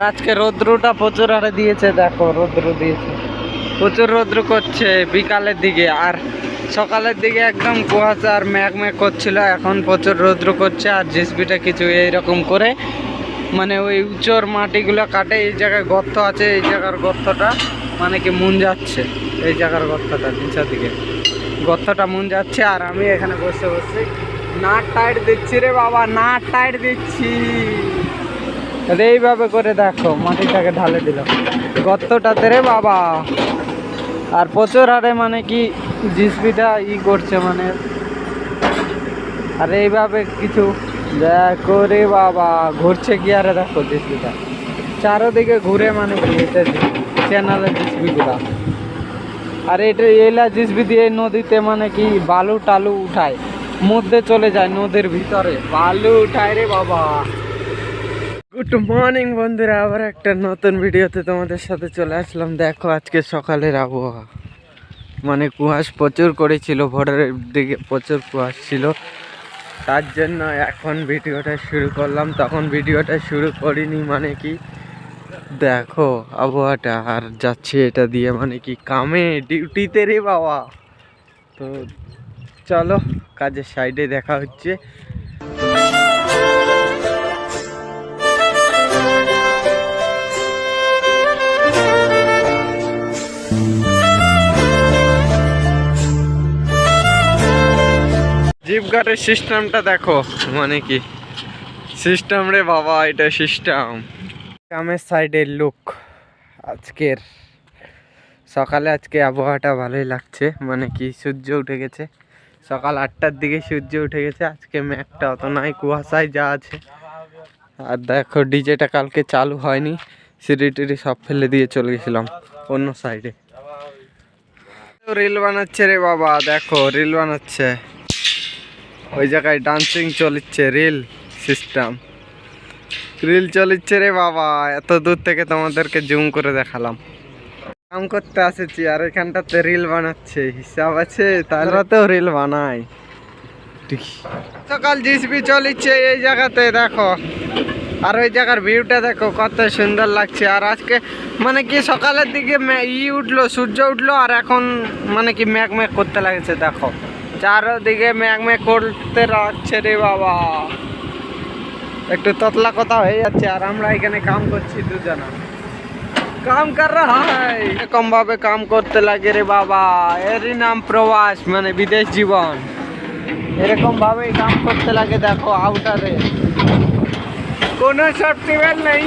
আজকে রৌদ্রটা প্রচুর হারে দিয়েছে, দেখো রৌদ্র দিয়েছে, প্রচুর রৌদ্র করছে বিকালের দিকে, আর সকালের দিকে একদম কুয়াশা আর মেঘ করছিল। এখন প্রচুর রৌদ্র করছে আর জিসবিটা কিছু এইরকম করে মানে ওই উঁচুর মাটিগুলো কাটে। এই জায়গায় গর্ত আছে, এই জায়গার গর্তটা মানে কি মুন যাচ্ছে, এই জায়গার গর্তটা নিচের দিকে গর্তটা মুন যাচ্ছে। আর আমি এখানে বসে বসে নাট টাইট দিচ্ছি রে বাবা, নাট টাইট দিচ্ছি। এইভাবে করে দেখো মাটিটাকে ঢালে দিল গর্তটাতে রে বাবা। আর প্রচুর হারে মানে কি জিসবিটা করছে মানে, আর এইভাবে কিছু দেখো রে বাবা ঘুরছে কি, আরে দেখো জিসবিটা চারোদিকে ঘুরে মানে কি এটা চ্যানেলের জিসবিগুলা। আর এটা এলা জিসবি দিয়ে নদীতে মানে কি বালু টালু উঠায়, মধ্যে চলে যায় নদীর ভিতরে বালু উঠায় রে বাবা। গুড মর্নিং বন্ধুরা, আবার একটা নতুন ভিডিওতে তোমাদের সাথে চলে আসলাম। দেখো আজকে সকালের আবহাওয়া মানে কুয়াশ প্রচুর করেছিল, ভোরের দিকে প্রচুর কুয়াশ ছিল, তার জন্য এখন ভিডিওটা শুরু করলাম। তখন ভিডিওটা শুরু করিনি মানে কি দেখো আবহাওয়াটা। আর যাচ্ছি এটা দিয়ে মানে কি কামে ডিউটিতে রে বাবা। তো চলো কাজের সাইডে দেখা হচ্ছে। জিপ গার্ডের সিস্টেমটা দেখো মানে কি সিস্টেম রে বাবা, এটা সিস্টেম। কামের সাইডের লুক আজকের সকালে, আজকে আবহাওয়াটা ভালোই লাগছে মানে কি সূর্য উঠে গেছে, সকাল 8টার দিকে সূর্য উঠে গেছে। আজকে মেঘটা অত নাই, কুয়াশায় যা আছে। আর দেখো ডিজেটা কালকে চালু হয়নি, সিঁড়ি টিড়ি সব ফেলে দিয়ে চলে গেছিলাম অন্য সাইডে। রিল বানাচ্ছে রে বাবা, দেখো রিল বানাচ্ছে, ওই জায়গায় ডান্সিং চলিচ্ছে, রিল সিস্টেম রিল চলিচ্ছে রে বাবা। এত দূর থেকে তোমাদেরকে জুম করে দেখালাম। কাম করতে আসেছি আর এখানটাতে রিল বানাচ্ছে, হিসাব আছে তারাতেও রিল বানায়। সকাল জিসবি চলিচ্ছে এই জায়গাতে দেখো, আর ওই জায়গার ভিউটা দেখো কত সুন্দর লাগছে। আর আজকে মানে কি সকালের দিকে উঠলো, সূর্য উঠলো, আর এখন মানে কি মেঘ মেঘ করতে লাগছে। দেখো চারদিকে মেঘ মেঘ করতে লাগছে রে বাবা, একটু ততলা কথা হয়ে যাচ্ছে। আর আমরা এখানে কাম করছি, দুজনা কাম কর रहा है, এরকম ভাবে কাম করতে লাগে রে বাবা। এরই নাম প্রবাস মানে বিদেশ জীবন, এরকম ভাবেই কাম করতে লাগে। দেখো আউটারে কোনো সেফটি বেল্ট নেই,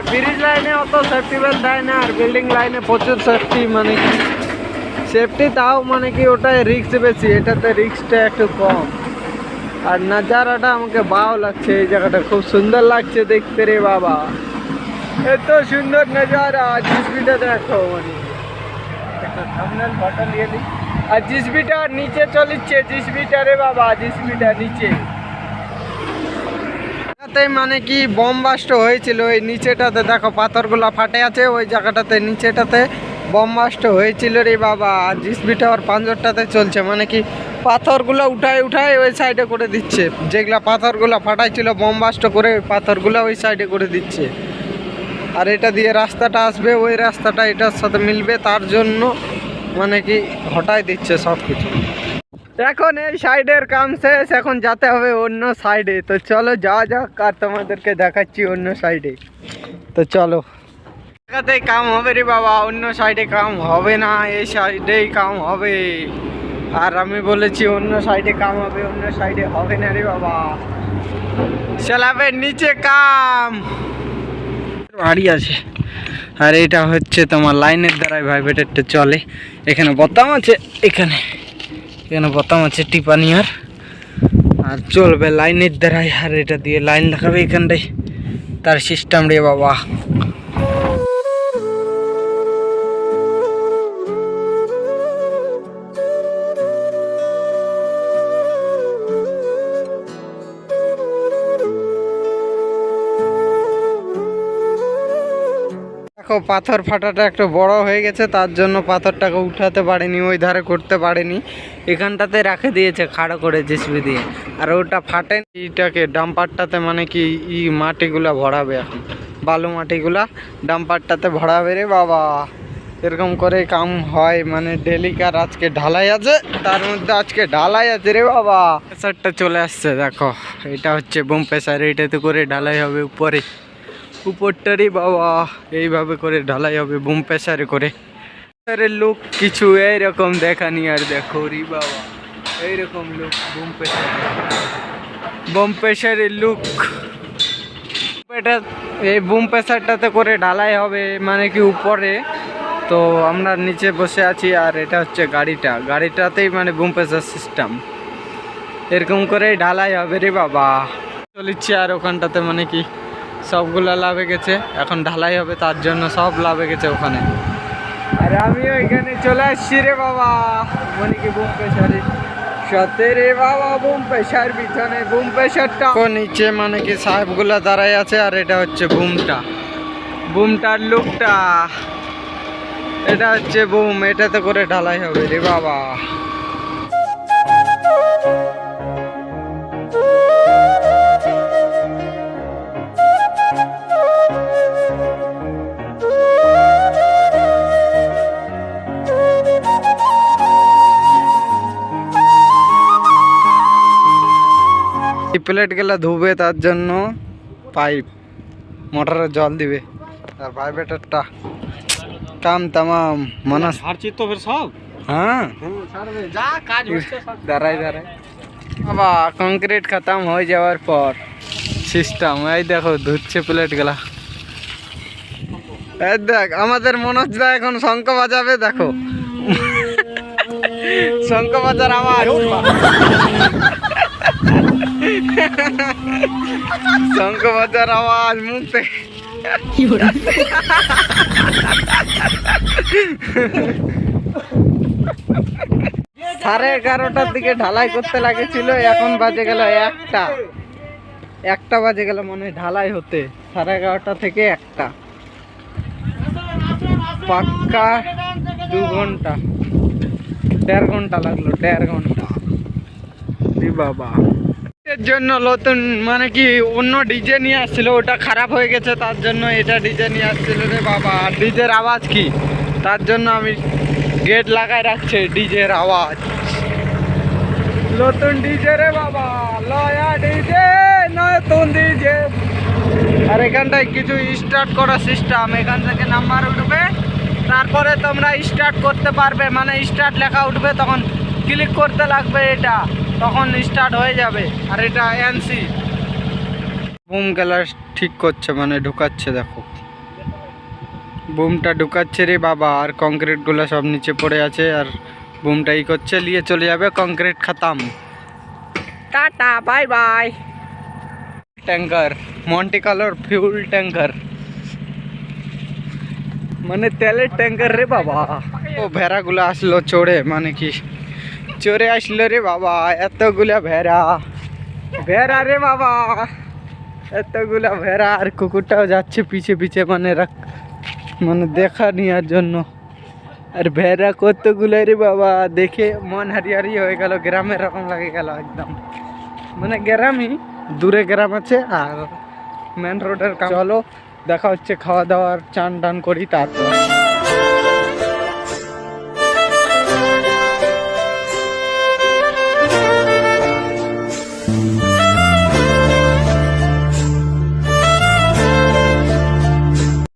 ব্রিজ লাইনে অত সেফটি বেল্ট দেয় না, আর বিল্ডিং লাইনে প্রচুর সেফটি মানে কি সেফটি, তাও মানে কি ওটাই রিস্ক বেশি, এটাতে রিস্কটা একটু কম। আর নাজারাটা আমাকে ভালো লাগছে, এই জায়গাটা খুব সুন্দর লাগছে দেখতে রে বাবা, এত সুন্দর নজারা। জিসবিটা দেখো মানে থাম্বনেল ফটো নিয়ে নি। আর জিসবিটা নিচে চলিচ্ছে, জিসবিটা রে বাবা, জিসবিটা নিচে মানে কি বম বাস্ট হয়েছিল। ওই নিচেটাতে দেখো পাথরগুলো ফাটে আছে, ওই জায়গাটাতে নিচেটাতে বম বাস্ট হয়েছিল রে বাবা। আর জিসবিটা আর পাঞ্জরটাতে চলছে মানে কি পাথরগুলো উঠায় উঠায় ওই সাইডে করে দিচ্ছে, যেগুলা পাথরগুলো ফাটাইছিল বম বাস্ট করে ওই পাথরগুলো ওই সাইডে করে দিচ্ছে। আর এটা দিয়ে রাস্তাটা আসবে, ওই রাস্তাটা এটার সাথে মিলবে, তার জন্য মানে কি হটাই দিচ্ছে সব কিছু। এখন এই সাইডের কাম শেষ, এখন যেতে হবে অন্য সাইডে। তো চলো যাওয়া যাক, আর তোমাদেরকে দেখাচ্ছি অন্য সাইডে। তো চলো, জায়গাতেই কাম হবে রে বাবা, অন্য সাইডে কাম হবে না, এই সাইডেই কাম হবে। আর আমি বলেছি অন্য সাইডে কাম হবে, অন্য সাইডে হবে না রে বাবা। চালাবে নিচে কাম বাড়ি আছে। আর এটা হচ্ছে তোমার লাইনের দ্বারাই ভাইব্রেটরটা চলে। এখানে বোতাম আছে, এখানে বোতাম আছে টিপানিয়ার, আর চলবে লাইনের দ্বারাই। আর এটা দিয়ে লাইন লাগাবে এখানটায়, তার সিস্টেম রে বাবা। দেখো পাথর ফাটাটা একটু বড় হয়ে গেছে, তার জন্য পাথরটাকে উঠাতে পারেনি, ওই ধারে করতে পারেনি, এখানটাতে রাখে দিয়েছে খাড়ো করে জিসিবি দিয়ে। আর ওটা ফাটেনি, এইটাকে ডাম্পারটাতে মানে কি মাটিগুলা ভরাবে এখন। বালু মাটিগুলা ডাম্পারটাতে ভরাবে রে বাবা। এরকম করে কাম হয়, মানে ডেলিকার আজকে ঢালাই আছে, তার মধ্যে আজকে ঢালাই আছে রে বাবা। প্রেসারটা চলে আসছে দেখো, এটা হচ্ছে বুম প্রেসার, এইটাতে করে ঢালাই হবে উপরে, উপরটারই বাবা এইভাবে করে ঢালাই হবে বুম প্রেসারে করে। প্রেসারের লুক কিছু এইরকম দেখানি, আর দেখো রে বাবা এইরকম লুক বুম প্রেসার, বুম প্রেসারের লুক। এটা এই বুম প্রেসারটাতে করে ঢালাই হবে মানে কি উপরে, তো আমরা নিচে বসে আছি, আর এটা হচ্ছে গাড়িটাতেই মানে বুম প্রেসার সিস্টেম, এরকম করেই ঢালাই হবে রে বাবা। চলিচ্ছি আর ওখানটাতে মানে কি সবগুলা লাভে গেছে, এখন ঢালাই হবে তার জন্য সব লাভে গেছে ওখানে, আর আমি ওইখানে চলে আসছি রে বাবা, মানে কি বুম প্রেসারে সাথে রে বাবা, বুম প্রেসার পিছনে বুম প্রেসারটা নিচে মানে কি সাহেবগুলা দাঁড়াই আছে, আর এটা হচ্ছে বুমটার লুকটা, এটা হচ্ছে বুম, এটাতে করে ঢালাই হবে রে বাবা। প্লেট গেলা ধুবে, তার জন্য পাইপ মোটরের জল দিবে, আর ভাইব্রেটরটা কাম তামাম মনে তো ফের সব। হ্যাঁ যা কাজ হচ্ছে সব দাঁড়াই বাবা, কংক্রিট খতম হয়ে যাওয়ার পর সিস্টেম এই দেখো ধুচ্ছে প্লেট গেলা। এই দেখ আমাদের মনোজ দা এখন শঙ্খ বাজাবে, দেখো শঙ্খ বাজার আওয়াজ, শঙ্খ বাজার আওয়াজ মুখ থেকে। 11:30টার দিকে ঢালাই করতে লাগেছিল, এখন বাজে গেল 1টা বাজে গেল মানে ঢালাই হতে, 11:30 থেকে 1টা, পাক্কা 2 ঘন্টা, 1.5 ঘন্টা লাগলো, 1.5 ঘন্টা বাবা। এর জন্য নতুন মানে কি অন্য ডিজে নিয়ে আসছিল, ওটা খারাপ হয়ে গেছে, তার জন্য এটা ডিজে নিয়ে আসছিল রে বাবা। আর ডিজের আওয়াজ কি, তার জন্য আমি গেট লাগাই রাখছে, ডিজের আওয়াজ, নতুন ডিজে রে বাবা, লয়া ডিজে নতুন ডিজে। আর এখানটায় কিছু স্টার্ট করা সিস্টেম, এখান থেকে নাম্বার উঠবে, তারপরে তোমরা স্টার্ট করতে পারবে, মানে স্টার্ট লেখা উঠবে, তখন ক্লিক করতে লাগবে এটা, তখন স্টার্ট হয়ে যাবে। আর এটা এনসি বুম গেলা ঠিক করছে, মানে ঢুকাচ্ছে, দেখো বুমটা ঢুকাচ্ছে রে বাবা। আর কংক্রিটগুলো সব নিচে পড়ে আছে, আর বুমটা ই করছে, নিয়ে চলে যাবে, কংক্রিট খতম, tata bye bye. Tanker Monte কার্লোর ফিউল ট্যাঙ্কার, মানে তেলের ট্যাঙ্কার রে বাবা। ও ভেড়াগুলো আসলো চড়ে, মানে কি চড়ে আসলো রে বাবা, এতগুলা ভেড়া রে বাবা, এতগুলা ভেড়া। আর কুকুরটাও যাচ্ছে পিছে পিছে, মানে দেখা নেওয়ার জন্য। আর ভেড়া কতগুলো রে বাবা, দেখে মন হারিয়ারি হয়ে গেল, গ্রামের রকম লাগে গেল একদম, মানে গ্রামই, দূরে গ্রাম আছে আর মেন রোডের কাম। চলো দেখা হচ্ছে খাওয়া দাওয়ার, চান টান করি তারপর।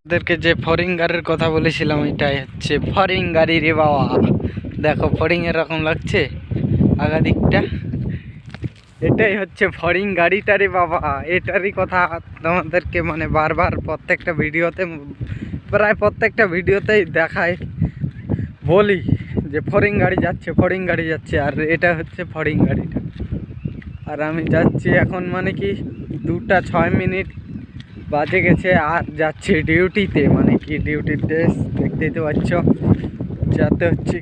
ওদেরকে যে ফরিং গাড়ির কথা বলেছিলাম, এটাই হচ্ছে ফরিং গাড়ি রে বাবা। দেখো ফরিং এর রকম লাগছে আগা দিকটা, এটাই হচ্ছে ফরিং গাড়িটা রে বাবা। এটারই কথা তোমাদেরকে মানে বারবার প্রত্যেকটা ভিডিওতে, প্রায় প্রত্যেকটা ভিডিওতেই দেখায়, বলি যে ফরিং গাড়ি যাচ্ছে, আর এটা হচ্ছে ফরিং গাড়িটা। আর আমি যাচ্ছি এখন, মানে কি 2:06 বাজে গেছে, আর যাচ্ছি ডিউটিতে, মানে কি ডিউটির ড্রেস দেখতেই তো পাচ্ছ, যাতে হচ্ছে